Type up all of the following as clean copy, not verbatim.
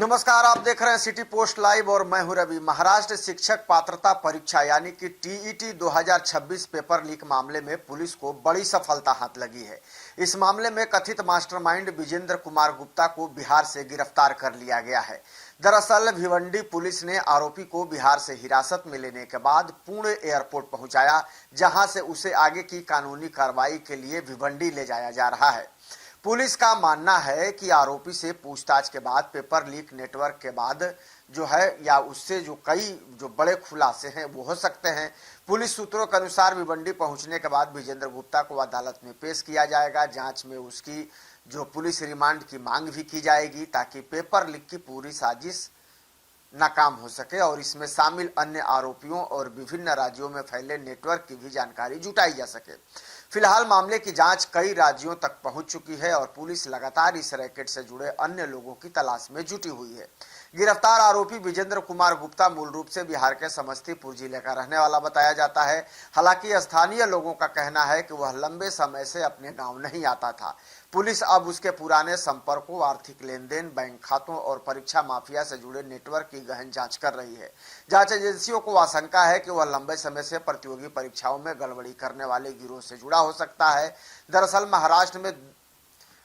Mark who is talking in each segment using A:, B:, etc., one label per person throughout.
A: नमस्कार, आप देख रहे हैं सिटी पोस्ट लाइव और मैं हूं रवि। महाराष्ट्र शिक्षक पात्रता परीक्षा यानी कि टीईटी 2026 पेपर लीक मामले में पुलिस को बड़ी सफलता हाथ लगी है। इस मामले में कथित मास्टरमाइंड विजेंद्र कुमार गुप्ता को बिहार से गिरफ्तार कर लिया गया है। दरअसल भिवंडी पुलिस ने आरोपी को बिहार से हिरासत में लेने के बाद पुणे एयरपोर्ट पहुंचाया, जहां से उसे आगे की कानूनी कार्रवाई के लिए भिवंडी ले जाया जा रहा है। पुलिस का मानना है कि आरोपी से पूछताछ के बाद पेपर लीक नेटवर्क के बाद जो है या उससे जो कई बड़े खुलासे हैं वो हो सकते हैं। पुलिस सूत्रों के अनुसार भिवंडी पहुंचने के बाद विजेंद्र गुप्ता को अदालत में पेश किया जाएगा। जांच में उसकी जो पुलिस रिमांड की मांग भी की जाएगी ताकि पेपर लीक की पूरी साजिश नाकाम हो सके और इसमें शामिल अन्य आरोपियों और विभिन्न राज्यों में फैले नेटवर्क की भी जानकारी जुटाई जा सके। फिलहाल मामले की जांच कई राज्यों तक पहुंच चुकी है और पुलिस लगातार इस रैकेट से जुड़े अन्य लोगों की तलाश में जुटी हुई है। गिरफ्तार आरोपी विजेंद्र कुमार गुप्ता मूल रूप से बिहार के समस्तीपुर जिले का रहने वाला बताया जाता है। हालांकि स्थानीय लोगों का कहना है कि वह लंबे समय से अपने गांव नहीं आता था। पुलिस अब उसके पुराने संपर्कों, आर्थिक लेन देन, बैंक खातों और परीक्षा माफिया से जुड़े नेटवर्क की गहन जांच कर रही है। जांच एजेंसियों को आशंका है कि वह लंबे समय से प्रतियोगी परीक्षाओं में गड़बड़ी करने वाले गिरोह से जुड़ा हो सकता है। दरअसल महाराष्ट्र में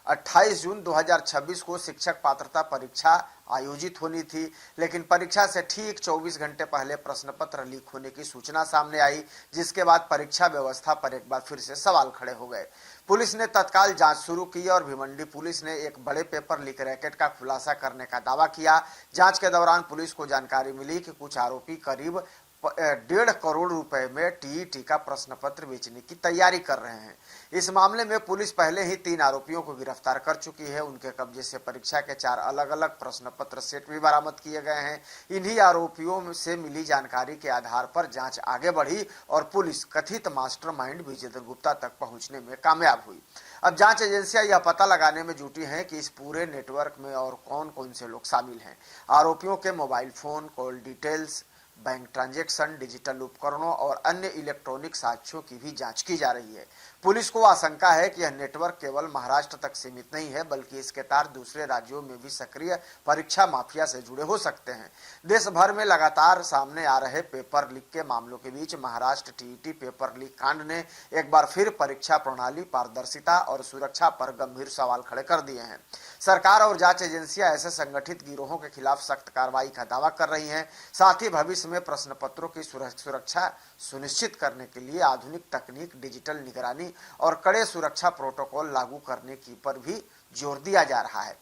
A: 28 जून 2026 को शिक्षक पात्रता परीक्षा आयोजित होनी थी, लेकिन परीक्षा से ठीक 24 घंटे पहले प्रश्न पत्र लीक होने की सूचना सामने आई, जिसके बाद परीक्षा व्यवस्था पर एक बार फिर से सवाल खड़े हो गए। पुलिस ने तत्काल जांच शुरू की और भिवंडी पुलिस ने एक बड़े पेपर लीक रैकेट का खुलासा करने का दावा किया। जांच के दौरान पुलिस को जानकारी मिली कि कुछ आरोपी करीब 1.5 करोड़ रुपए में टीईटी का प्रश्न पत्र बेचने की तैयारी कर रहे हैं। इस मामले में पुलिस पहले ही 3 आरोपियों को गिरफ्तार कर चुकी है। उनके कब्जे से परीक्षा के 4 अलग अलग प्रश्न पत्र सेट भी बरामद किए गए हैं। इन्हीं आरोपियों से मिली जानकारी के आधार पर जांच आगे बढ़ी और पुलिस कथित मास्टरमाइंड विजेंद्र गुप्ता तक पहुंचने में कामयाब हुई। अब जांच एजेंसियां यह पता लगाने में जुटी हैं कि इस पूरे नेटवर्क में और कौन कौन से लोग शामिल हैं। आरोपियों के mobile phone, call details, bank transaction, digital उपकरणों और अन्य इलेक्ट्रॉनिक साक्ष्यों की भी जांच की जा रही है। पुलिस को आशंका है कि यह नेटवर्क केवल महाराष्ट्र तक सीमित नहीं है, बल्कि इसके तार दूसरे राज्यों में भी सक्रिय परीक्षा माफिया से जुड़े हो सकते हैं। देश भर में लगातार सामने आ रहे पेपर लीक के मामलों के बीच महाराष्ट्र टीईटी पेपर लीक कांड ने एक बार फिर परीक्षा प्रणाली, पारदर्शिता और सुरक्षा पर गंभीर सवाल खड़े कर दिए हैं। सरकार और जांच एजेंसियां ऐसे संगठित गिरोहों के खिलाफ सख्त कार्रवाई का दावा कर रही हैं। साथ ही भविष्य में प्रश्न पत्रों की सुरक्षा सुनिश्चित करने के लिए आधुनिक तकनीक, डिजिटल निगरानी और कड़े सुरक्षा प्रोटोकॉल लागू करने की पर भी जोर दिया जा रहा है।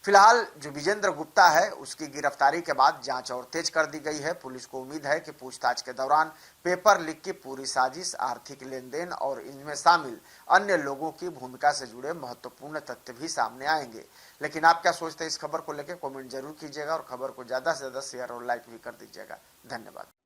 A: फिलहाल जो विजेंद्र गुप्ता है उसकी गिरफ्तारी के बाद जांच और तेज कर दी गई है। पुलिस को उम्मीद है कि पूछताछ के दौरान पेपर लीक की पूरी साजिश, आर्थिक लेन देन और इनमें शामिल अन्य लोगों की भूमिका से जुड़े महत्वपूर्ण तथ्य भी सामने आएंगे। लेकिन आप क्या सोचते हैं इस खबर को लेकर? कमेंट जरूर कीजिएगा और खबर को ज्यादा से ज्यादा शेयर और लाइक भी कर दीजिएगा। धन्यवाद।